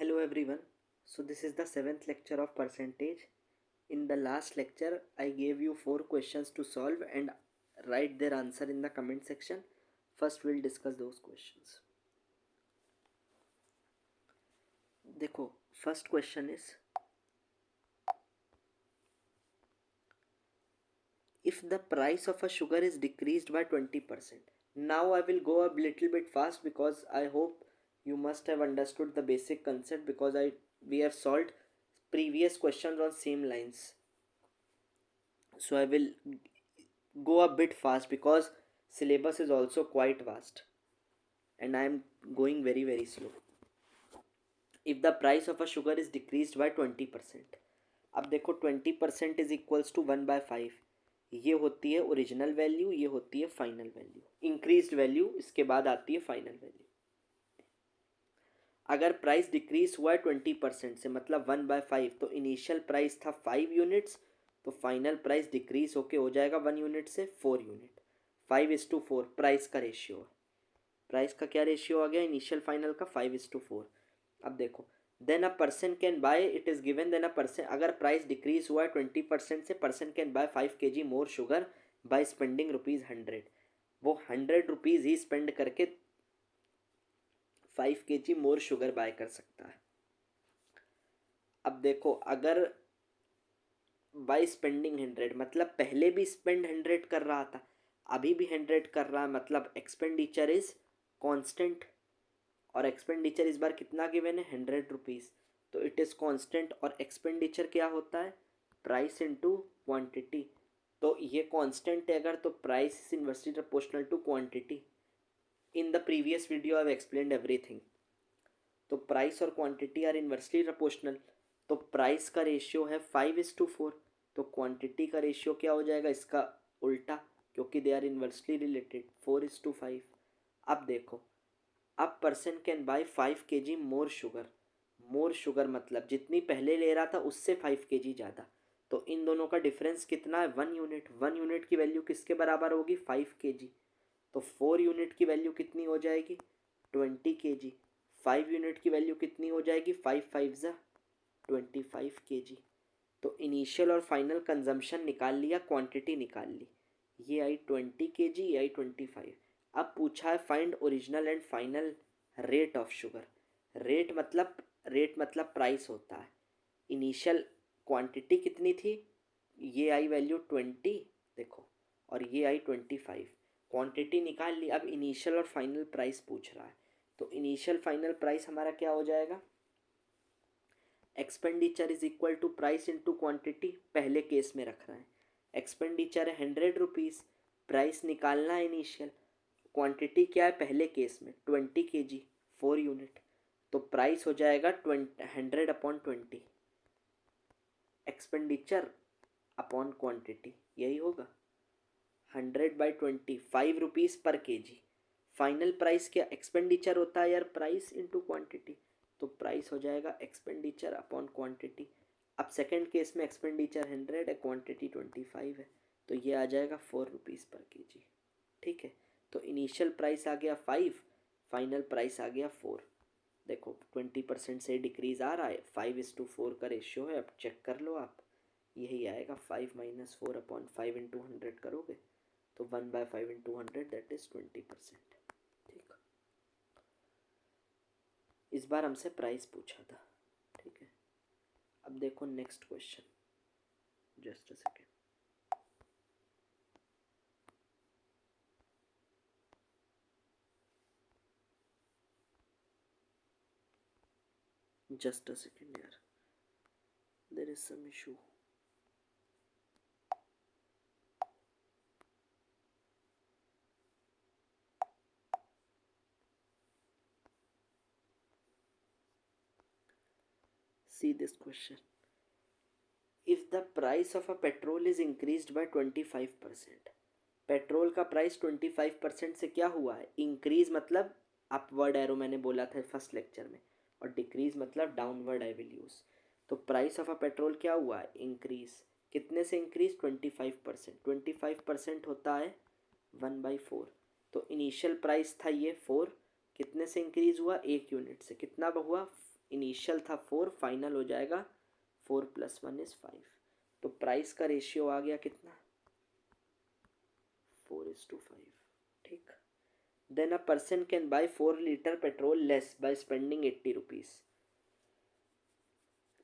Hello everyone. So this is the seventh lecture of percentage. In the last lecture, I gave you 4 questions to solve and write their answer in the comment section. First we'll discuss those questions. देखो, first question is, if the price of a sugar is decreased by 20%. Now I will go a little bit fast because I hope you must have understood the basic concept because we have solved previous questions on same lines. So I will go a bit fast because syllabus is also quite vast and I am going very slow. If the price of a sugar is decreased by 20%, अब देखो 20% is equals to 1/5. ये होती है original value, ये होती है final value, increased value, इसके बाद आती है फाइनल वैल्यू. अगर प्राइस डिक्रीज हुआ है 20% से मतलब 1/5, तो इनिशियल प्राइस था 5 यूनिट्स, तो फाइनल प्राइस डिक्रीज होके हो जाएगा 1 यूनिट से 4 यूनिट. 5:4 प्राइस का रेशियो है. प्राइस का क्या रेशियो आ गया इनिशियल फाइनल का 5:4. अब देखो, then a person can buy, it is given, then a person, अगर प्राइस डिक्रीज हुआ है 20% से, person can buy 5 kg more sugar by spending ₹100. वो 100 रुपीज़ ही स्पेंड करके 5 kg मोर शुगर बाय कर सकता है. अब देखो, अगर बाय स्पेंडिंग 100 मतलब पहले भी स्पेंड 100 कर रहा था, अभी भी 100 कर रहा है, मतलब एक्सपेंडिचर इज कांस्टेंट. और एक्सपेंडिचर इस बार कितना गिवन है 100 रुपीज़, तो इट इज़ कांस्टेंट. और एक्सपेंडिचर क्या होता है प्राइस इनटू क्वांटिटी. तो ये कांस्टेंट है अगर, तो price is inversely proportional to quantity. In the previous video I have explained everything. तो प्राइस और क्वांटिटी आर इनवर्सली प्रोपोर्शनल. तो प्राइस का रेशियो है 5:4, तो क्वांटिटी का रेशियो क्या हो जाएगा इसका उल्टा, क्योंकि दे आर इनवर्सली रिलेटेड, 4:5. अब देखो, अब person can buy 5 kg more sugar. More sugar मतलब जितनी पहले ले रहा था उससे 5 kg ज़्यादा. तो इन दोनों का डिफरेंस कितना है 1 यूनिट. 1 यूनिट की वैल्यू किसके बराबर होगी 5 kg. तो 4 यूनिट की वैल्यू कितनी हो जाएगी 20 kg. 5 यूनिट की वैल्यू कितनी हो जाएगी 5 5 ज़ा 25 kg. तो इनिशियल और फाइनल कंजम्पशन निकाल लिया, क्वांटिटी निकाल ली. ये आई 20 kg, ये आई 25. अब पूछा है find original and final rate of sugar. Rate मतलब प्राइस होता है. इनिशियल क्वांटिटी कितनी थी, ये आई वैल्यू 20 देखो, और ये आई 25. क्वांटिटी निकाल ली. अब इनिशियल और फाइनल प्राइस पूछ रहा है, तो इनिशियल फाइनल प्राइस हमारा क्या हो जाएगा, expenditure is equal to price into quantity. पहले केस में रख रहे हैं, एक्सपेंडिचर है 100 रुपीज़, प्राइस निकालना है इनिशियल, क्वांटिटी क्या है पहले केस में 20 kg 4 यूनिट. तो प्राइस हो जाएगा 100/20, एक्सपेंडिचर अपॉन क्वांटिटी, यही होगा 100/20, 5 rupees per kg. Final price क्या एक्सपेंडिचर होता है यार, प्राइस इंटू क्वान्टिटी. तो प्राइस हो जाएगा एक्सपेंडिचर अपॉन क्वांटिटी. अब सेकेंड केस में एक्सपेंडिचर 100 है, क्वांटिटी 25 है, तो ये आ जाएगा 4 रुपीज़ पर kg. ठीक है, तो इनिशियल प्राइस आ गया 5, फाइनल प्राइस आ गया 4. देखो 20% से डिक्रीज आ रहा है, 5:4 का रेशियो है. अब चेक कर लो आप, यही आएगा 5 - 4/5 इंटू 100 करोगे तो 1/5 इंटू 100 दैट इज 20%. ठीक, इस बार हमसे प्राइस पूछा था. ठीक है, अब देखो next question, just a second. Just a second here. There is some issue. See this question. If the price of a petrol is increased by 25%, petrol का प्राइस 25% से क्या हुआ है इंक्रीज, मतलब अपवर्ड एरो मैंने बोला था फर्स्ट लेक्चर में, और डिक्रीज मतलब डाउनवर्ड आई विल यूज. तो प्राइस ऑफ अ पेट्रोल क्या हुआ है इंक्रीज. कितने से इंक्रीज 25%. 25% होता है 1/4. तो इनिशियल प्राइस था ये 4, कितने से इंक्रीज हुआ 1 यूनिट से, कितना हुआ इनिशियल था 4, फाइनल हो जाएगा 4 + 1 = 5। तो प्राइस का रेशियो आ गया कितना, 4:5। ठीक। Then a person can buy 4 litre petrol less by spending 80 rupees.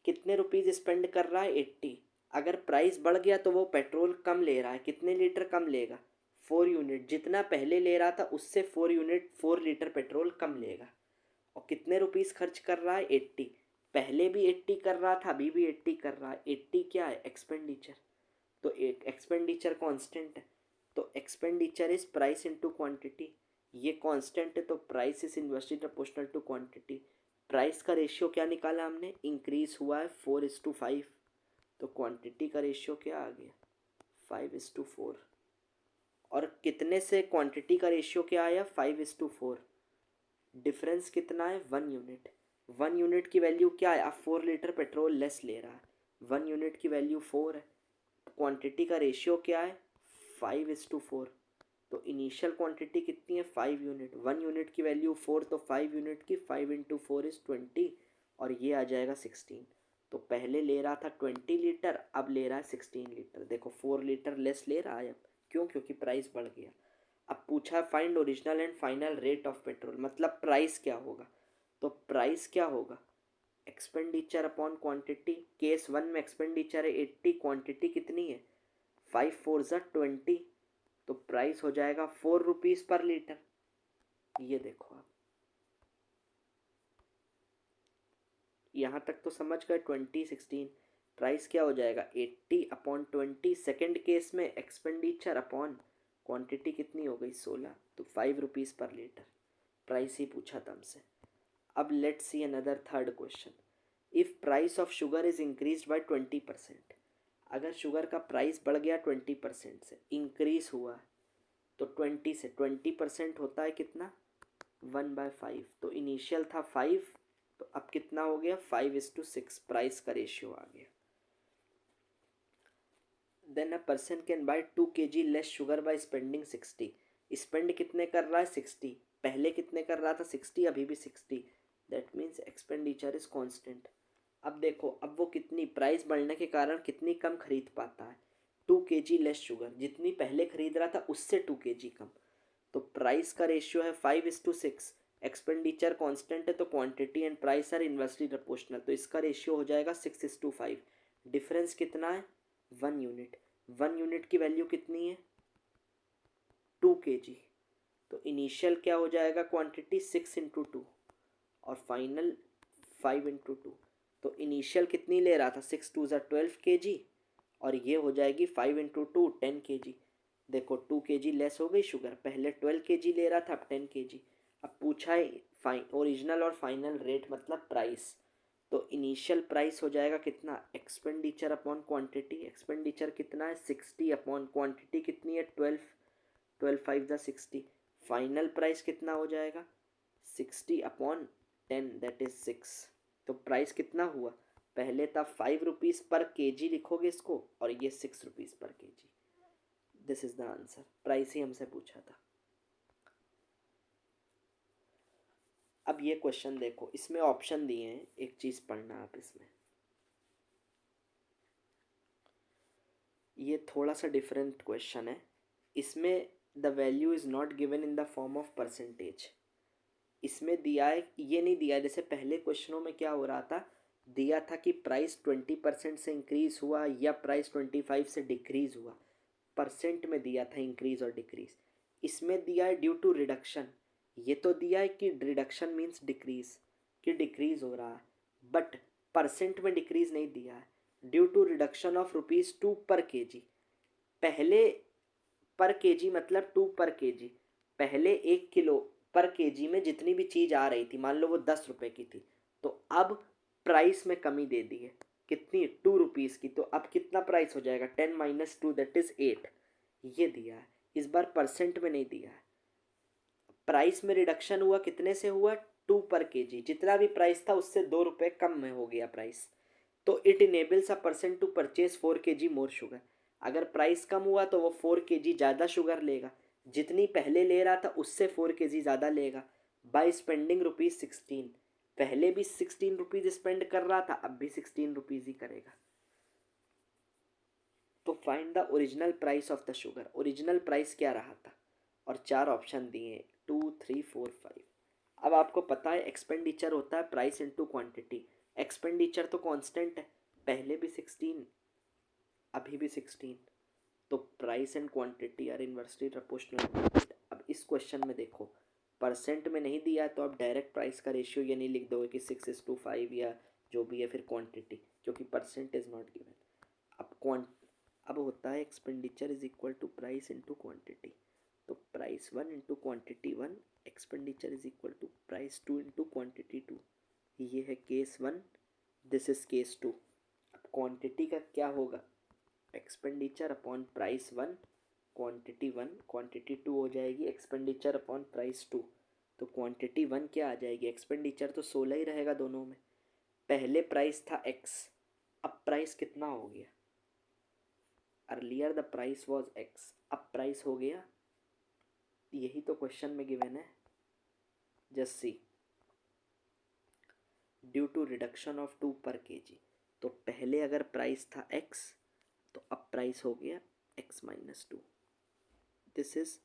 कितने रुपीज़ स्पेंड कर रहा है, 80। अगर प्राइस बढ़ गया तो वो पेट्रोल कम ले रहा है, कितने लीटर कम लेगा, 4 यूनिट। जितना पहले ले रहा था उससे 4 लीटर पेट्रोल कम लेगा। और कितने रुपीज़ खर्च कर रहा है, 80। पहले भी 80 कर रहा था, अभी भी 80 कर रहा है। 80 क्या है, एक्सपेंडिचर। तो एक एक्सपेंडिचर कांस्टेंट है, तो expenditure is price into quantity. ये कांस्टेंट है तो price is inversely proportional to quantity. Price का रेशियो क्या निकाला हमने, इंक्रीज हुआ है 4:5। तो क्वांटिटी का रेशियो क्या आ गया, 5:4। और कितने से क्वांटिटी का रेशियो क्या आया, 5:4। डिफरेंस कितना है, 1 यूनिट। 1 यूनिट की वैल्यू क्या है, अब 4 लीटर पेट्रोल लेस ले रहा है, 1 यूनिट की वैल्यू 4 है। क्वांटिटी का रेशियो क्या है, 5:4। तो इनिशियल क्वांटिटी कितनी है, 5 यूनिट। 1 यूनिट की वैल्यू 4, तो 5 यूनिट की 5 × 4 = 20, और ये आ जाएगा 16। तो पहले ले रहा था 20 लीटर, अब ले रहा है 16 लीटर। देखो 4 लीटर लेस ले रहा है अब, क्यों, क्योंकि प्राइस बढ़ गया। अब पूछा find original and final rate of petrol, मतलब प्राइस क्या होगा। तो प्राइस क्या होगा, एक्सपेंडिचर अपॉन क्वांटिटी। केस 1 में एक्सपेंडिचर है 80, क्वांटिटी कितनी है, 5 4 = 20। तो प्राइस हो जाएगा 4 रुपीज़ पर लीटर। ये देखो आप, यहाँ तक तो समझ गए, 20 16। प्राइस क्या हो जाएगा, 80/20। सेकेंड केस में एक्सपेंडिचर अपॉन क्वांटिटी कितनी हो गई, 16। तो 5 रुपीज़ पर लीटर प्राइस ही पूछा था हमसे। अब let's see another third question. If price of sugar is increase by 20%, अगर शुगर का प्राइस बढ़ गया 20% से, इंक्रीज हुआ, तो 20 से 20% होता है कितना, 1/5। तो इनिशियल था 5, तो अब कितना हो गया, 5:6। प्राइस का रेशियो आ गया। Then a person can buy 2 kg less sugar by spending 60। Spend कितने कर रहा है, 60। पहले कितने कर रहा था, 60, अभी भी 60। That means expenditure is constant. अब देखो, अब वो कितनी, प्राइस बढ़ने के कारण कितनी कम खरीद पाता है, 2 kg लेस शुगर। जितनी पहले खरीद रहा था उससे 2 kg कम। तो प्राइस का रेशियो है 5:6। एक्सपेंडिचर कांस्टेंट है तो quantity and price are inversely proportional, तो इसका रेशियो हो जाएगा 6:5। डिफरेंस कितना है, 1 यूनिट। 1 यूनिट की वैल्यू कितनी है, 2 kg। तो इनिशियल क्या हो जाएगा, क्वांटिटी 6 × 2 और फाइनल 5 × 2। तो इनिशियल कितनी ले रहा था, 6 2 = 12 kg, और ये हो जाएगी 5 × 2 10 kg। देखो 2 kg लेस हो गई शुगर, पहले 12 kg ले रहा था, अब 10 kg। अब पूछा है ओरिजिनल और फाइनल रेट, मतलब प्राइस। तो इनिशियल प्राइस हो जाएगा कितना, एक्सपेंडिचर अपॉन क्वांटिटी। एक्सपेंडिचर कितना है, 60, अपॉन क्वांटिटी कितनी है, 12। 12 5 = 60। फाइनल प्राइस कितना हो जाएगा, 60/10, दैट इज 6। तो प्राइस कितना हुआ, पहले था 5 रुपीज़ पर kg लिखोगे इसको, और ये 6 rupees per kg। This is the answer. Price ही हमसे पूछा था। अब ये क्वेश्चन देखो, इसमें ऑप्शन दिए हैं, एक चीज़ पढ़ना आप इसमें। ये थोड़ा सा डिफरेंट क्वेश्चन है। इसमें the value is not given in the form of percentage. इसमें दिया है, ये नहीं दिया है, जैसे पहले क्वेश्चनों में क्या हो रहा था, दिया था कि प्राइस 20% से इंक्रीज हुआ या प्राइस 25 से डिक्रीज हुआ, परसेंट में दिया था इंक्रीज और डिक्रीज। इसमें दिया है ड्यू टू रिडक्शन। ये तो दिया है कि रिडक्शन मीन्स डिक्रीज, कि डिक्रीज हो रहा है, बट परसेंट में डिक्रीज नहीं दिया है। ड्यू टू रिडक्शन ऑफ ₹2 पर kg। पहले पर केजी मतलब 2 पर केजी, पहले 1 किलो पर केजी में जितनी भी चीज़ आ रही थी, मान लो वो 10 रुपए की थी, तो अब प्राइस में कमी दे दी है, कितनी, 2 रुपीज़ की। तो अब कितना प्राइस हो जाएगा, 10 - 2 दैट इज़ 8। ये दिया है, इस बार परसेंट में नहीं दिया है। प्राइस में रिडक्शन हुआ, कितने से हुआ, 2 पर केजी। जितना भी प्राइस था उससे 2 रुपये कम में हो गया प्राइस। तो it enables a person to purchase 4 kg more sugar. अगर प्राइस कम हुआ तो वो 4 kg ज़्यादा शुगर लेगा, जितनी पहले ले रहा था उससे 4 kg ज़्यादा लेगा, बाई स्पेंडिंग ₹16। पहले भी 16 रुपीज़ स्पेंड कर रहा था, अब भी 16 रुपीज़ ही करेगा। तो find the original price of the sugar. Original price क्या रहा था, और 4 ऑप्शन दिए 2 3 4 5। अब आपको पता है एक्सपेंडिचर होता है प्राइस इनटू क्वांटिटी। एक्सपेंडिचर तो कांस्टेंट है, पहले भी 16 अभी भी 16, तो price and quantity are inversely proportional. अब इस क्वेश्चन में देखो परसेंट में नहीं दिया है, तो आप डायरेक्ट प्राइस का रेशियो ये नहीं लिख दोगे कि 6:5 या जो भी है फिर क्वांटिटी, क्योंकि परसेंट इज नॉट गिवन। अब अब होता है expenditure is equal to price into quantity. तो price 1 into quantity 1, expenditure is equal to price 2 into quantity 2। ये है केस 1, दिस इज केस 2। अब क्वांटिटी का क्या होगा, expenditure upon price 1 quantity 1, quantity 2 हो जाएगी एक्सपेंडिचर अपॉन प्राइस 2। तो क्वांटिटी 1 क्या आ जाएगी, एक्सपेंडिचर तो 16 ही रहेगा दोनों में। पहले प्राइस था x, अब प्राइस कितना हो गया, earlier the price was x, अब प्राइस हो गया, यही तो क्वेश्चन में गिवन है। Just see, due to reduction of 2 per KG. तो पहले अगर प्राइस था x, तो अब प्राइस हो गया x minus 2। This is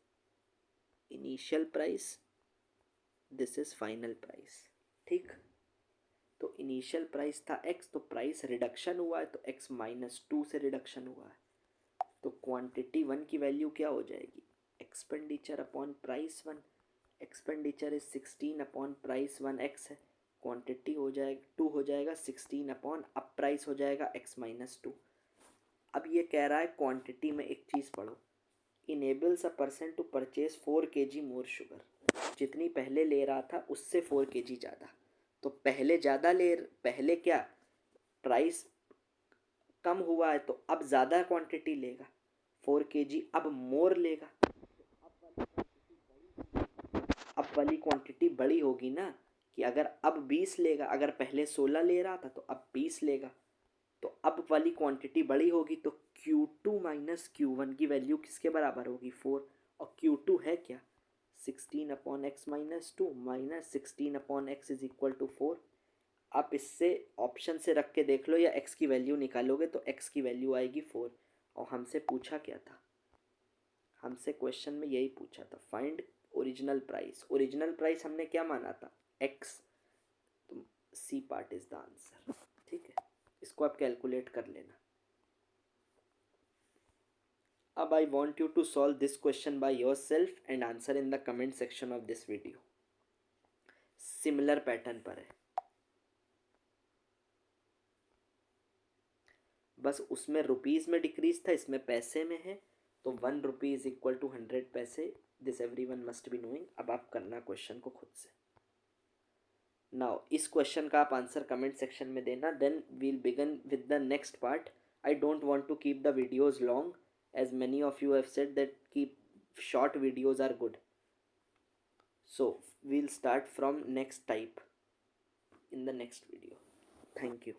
initial price, this is final price. ठीक, तो इनिशियल प्राइस था x, तो प्राइस रिडक्शन हुआ है तो x माइनस 2 से रिडक्शन हुआ है। तो क्वांटिटी 1 की वैल्यू क्या हो जाएगी, expenditure upon price 1। Expenditure is 16 upon price 1 x है, क्वांटिटी हो जाएगा 2 हो जाएगा 16 अपॉन, अब प्राइस हो जाएगा x माइनस 2। अब ये कह रहा है क्वांटिटी में एक चीज़ पढ़ो, enables a person to purchase 4 kg more sugar. जितनी पहले ले रहा था उससे 4 kg ज़्यादा, तो पहले ज़्यादा पहले क्या प्राइस कम हुआ है तो अब ज़्यादा क्वांटिटी लेगा, 4 kg अब मोर लेगा। अब वाली क्वांटिटी बड़ी होगी ना, कि अगर अब 20 लेगा, अगर पहले 16 ले रहा था तो अब 20 लेगा, तो अब वाली क्वांटिटी बड़ी होगी, तो Q2 माइनस Q1 की वैल्यू किसके बराबर होगी, 4। और Q2 है क्या, 16 upon x minus 2 minus 16 upon x is equal to 4। आप इससे ऑप्शन से रख के देख लो या x की वैल्यू निकालोगे तो x की वैल्यू आएगी 4। और हमसे पूछा क्या था, हमसे क्वेश्चन में यही पूछा था, find original price. Original price हमने क्या माना था, x, तो C part is the answer. ठीक है, इसको आप कैलकुलेट कर लेना। अब I want you to solve this question by yourself and answer in the comment section of this video. Similar pattern पर है, बस उसमें रुपीज़ में डिक्रीज था, इसमें पैसे में है, तो 1 रुपी इज इक्वल टू 100 पैसे। This every one must be knowing. अब आप करना क्वेश्चन को खुद से। नाउ इस क्वेश्चन का आप आंसर कमेंट सेक्शन में देना, then we'll begin with the next part. I don't want to keep the videos long, as many of you have said that keep short videos are good. So we'll start from next type in the next video. Thank you.